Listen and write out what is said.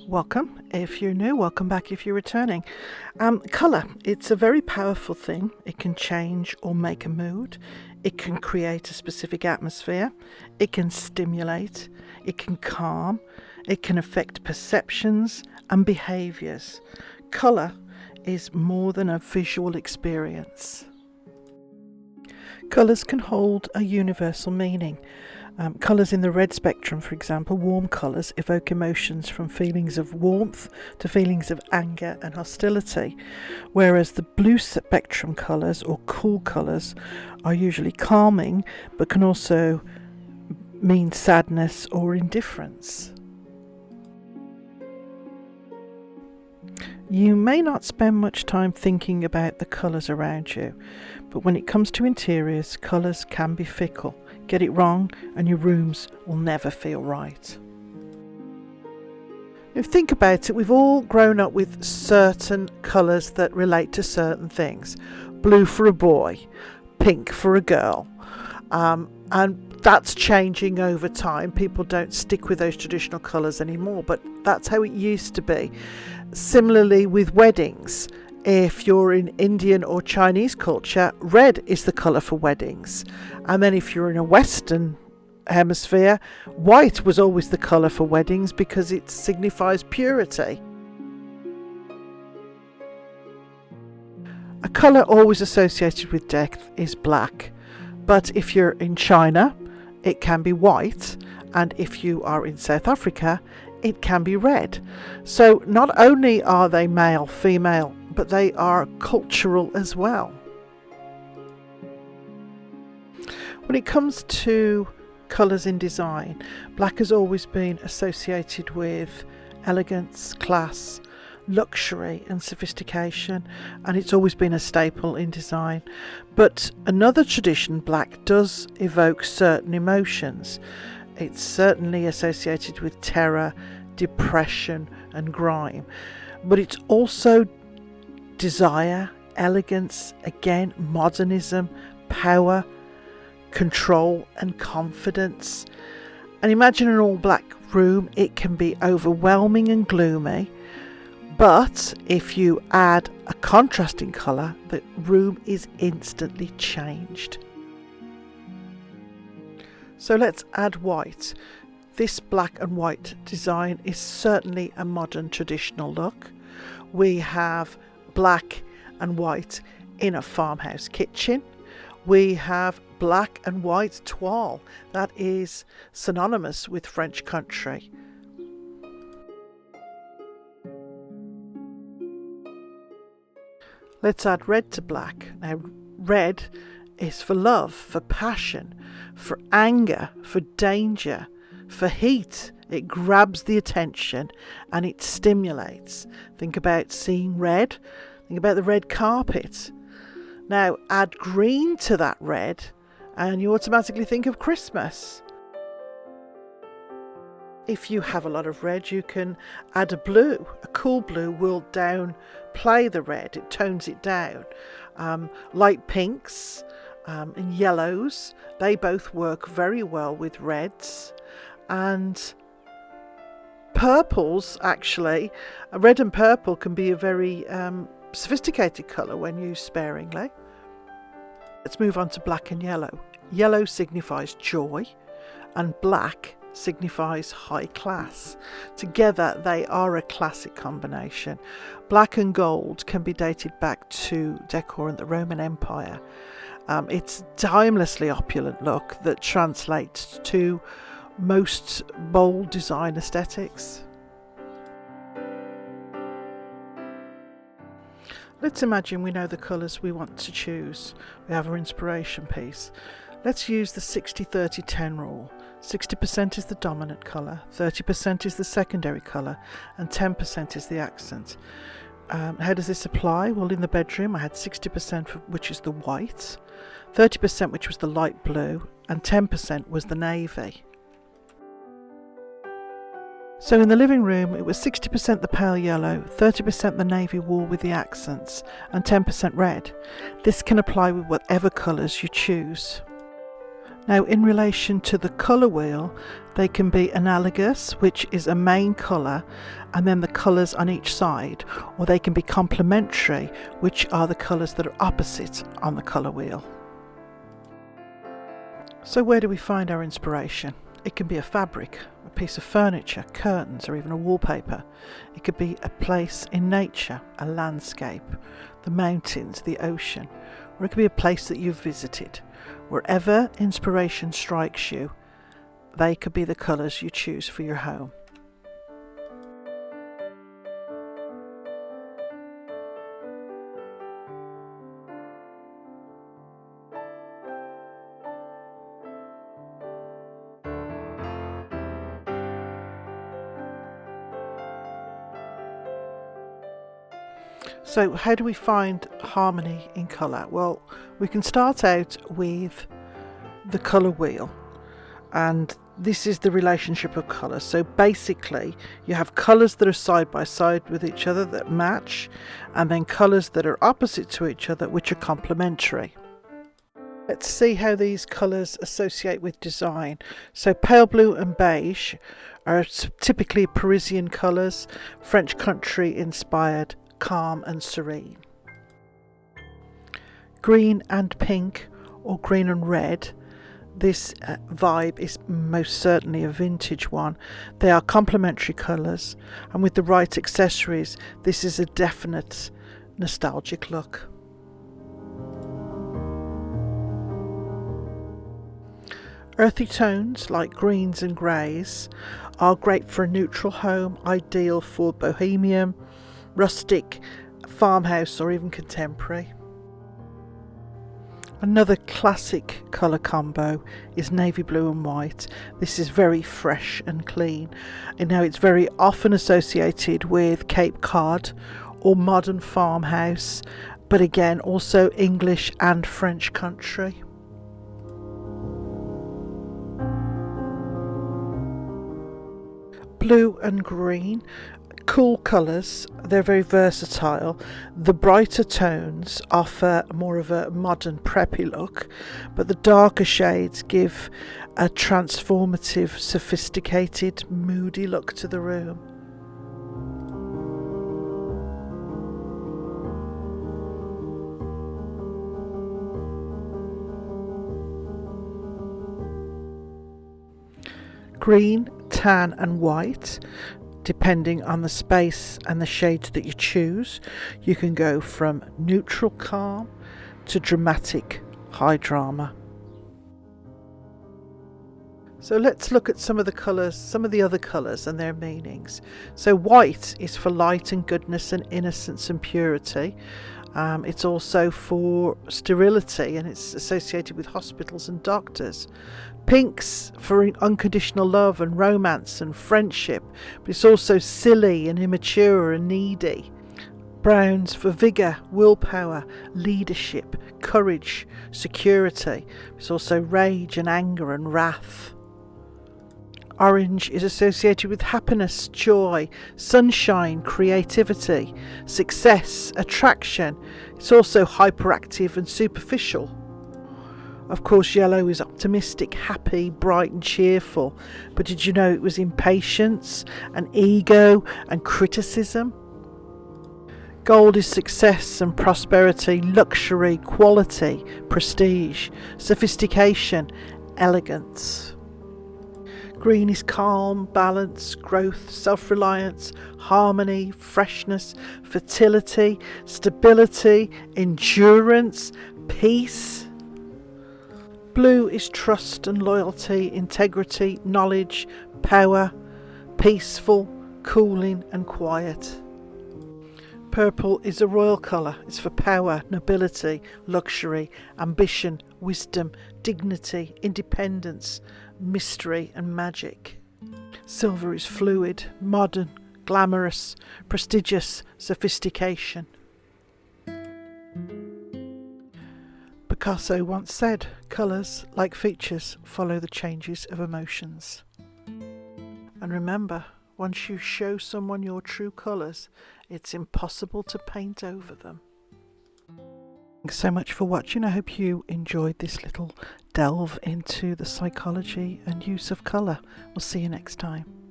Welcome if you're new, welcome back if you're returning. Colour, it's a very powerful thing. It can change or make a mood. It can create a specific atmosphere. It can stimulate. It can calm. It can affect perceptions and behaviours. Colour is more than a visual experience. Colours can hold a universal meaning. Colours in the red spectrum, for example, warm colours evoke emotions from feelings of warmth to feelings of anger and hostility, whereas the blue spectrum colours or cool colours are usually calming but can also mean sadness or indifference. You may not spend much time thinking about the colours around you, but when it comes to interiors, colours can be fickle. Get it wrong and your rooms will never feel right. If you think about it, we've all grown up with certain colours that relate to certain things. Blue for a boy, pink for a girl, and that's changing over time. People don't stick with those traditional colours anymore, but that's how it used to be. Similarly with weddings, if you're in Indian or Chinese culture, red is the colour for weddings. And then if you're in a Western hemisphere, white was always the colour for weddings because it signifies purity. A colour always associated with death is black, but if you're in China, it can be white, and if you are in South Africa, it can be red. So not only are they male, female, but they are cultural as well. When it comes to colours in design, black has always been associated with elegance, class, luxury and sophistication, and it's always been a staple in design. But another tradition, black, does evoke certain emotions. It's certainly associated with terror, depression and grime, but it's also desire, elegance, again, modernism, power, control and confidence. And imagine an all black room, it can be overwhelming and gloomy, but if you add a contrasting colour, the room is instantly changed. So let's add white. This black and white design is certainly a modern traditional look. We have black and white in a farmhouse kitchen. We have black and white toile. That is synonymous with French country. Let's add red to black. Now, red is for love, for passion, for anger, for danger, for heat. It grabs the attention and it stimulates. Think about seeing red. Think about the red carpet. Now add green to that red and you automatically think of Christmas. If you have a lot of red, you can add a blue. A cool blue will downplay the red. It tones it down. Light pinks and yellows, they both work very well with reds. And purples, actually, red and purple can be a very sophisticated colour when used sparingly. Let's move on to black and yellow. Yellow signifies joy and black signifies high class. Together they are a classic combination. Black and gold can be dated back to decor in the Roman Empire. It's a timelessly opulent look that translates to most bold design aesthetics. Let's imagine we know the colours we want to choose. We have our inspiration piece. Let's use the 60-30-10 rule. 60% is the dominant colour, 30% is the secondary colour, and 10% is the accent. How does this apply? Well, in the bedroom I had 60% which is the white, 30% which was the light blue, and 10% was the navy. So in the living room it was 60% the pale yellow, 30% the navy wool with the accents, and 10% red. This can apply with whatever colours you choose. Now, in relation to the colour wheel, they can be analogous, which is a main colour, and then the colours on each side, or they can be complementary, which are the colours that are opposite on the colour wheel. So where do we find our inspiration? It can be a fabric, a piece of furniture, curtains, or even a wallpaper. It could be a place in nature, a landscape, the mountains, the ocean, or it could be a place that you've visited. Wherever inspiration strikes you, they could be the colours you choose for your home. So how do we find harmony in colour? Well, we can start out with the colour wheel, and this is the relationship of colour. So basically you have colours that are side by side with each other that match, and then colours that are opposite to each other which are complementary. Let's see how these colours associate with design. So pale blue and beige are typically Parisian colours, French country inspired, calm and serene. Green and pink, or green and red, this vibe is most certainly a vintage one. They are complementary colours, and with the right accessories, this is a definite nostalgic look. Earthy tones like greens and greys are great for a neutral home, ideal for bohemian, rustic, farmhouse, or even contemporary. Another classic colour combo is navy blue and white. This is very fresh and clean. And now it's very often associated with Cape Cod or modern farmhouse, but again also English and French country. Blue and green, cool colours, they're very versatile. The brighter tones offer more of a modern preppy look, but the darker shades give a transformative, sophisticated, moody look to the room. Green, tan and white, depending on the space and the shades that you choose. You can go from neutral calm to dramatic high drama. So let's look at some of the colours, some of the other colours and their meanings. So white is for light and goodness and innocence and purity. It's also for sterility, and it's associated with hospitals and doctors. Pink's for unconditional love and romance and friendship, but it's also silly and immature and needy. Brown's for vigour, willpower, leadership, courage, security. It's also rage and anger and wrath. Orange is associated with happiness, joy, sunshine, creativity, success, attraction. It's also hyperactive and superficial. Of course, yellow is optimistic, happy, bright and cheerful. But did you know it was impatience and ego and criticism? Gold is success and prosperity, luxury, quality, prestige, sophistication, elegance. Green is calm, balance, growth, self-reliance, harmony, freshness, fertility, stability, endurance, peace. Blue is trust and loyalty, integrity, knowledge, power, peaceful, cooling and quiet. Purple is a royal colour. It's for power, nobility, luxury, ambition, wisdom, dignity, independence, mystery and magic. Silver is fluid, modern, glamorous, prestigious, sophistication. Picasso once said, colours, like features, follow the changes of emotions. And remember, once you show someone your true colours, it's impossible to paint over them. Thanks so much for watching. I hope you enjoyed this little delve into the psychology and use of colour. We'll see you next time.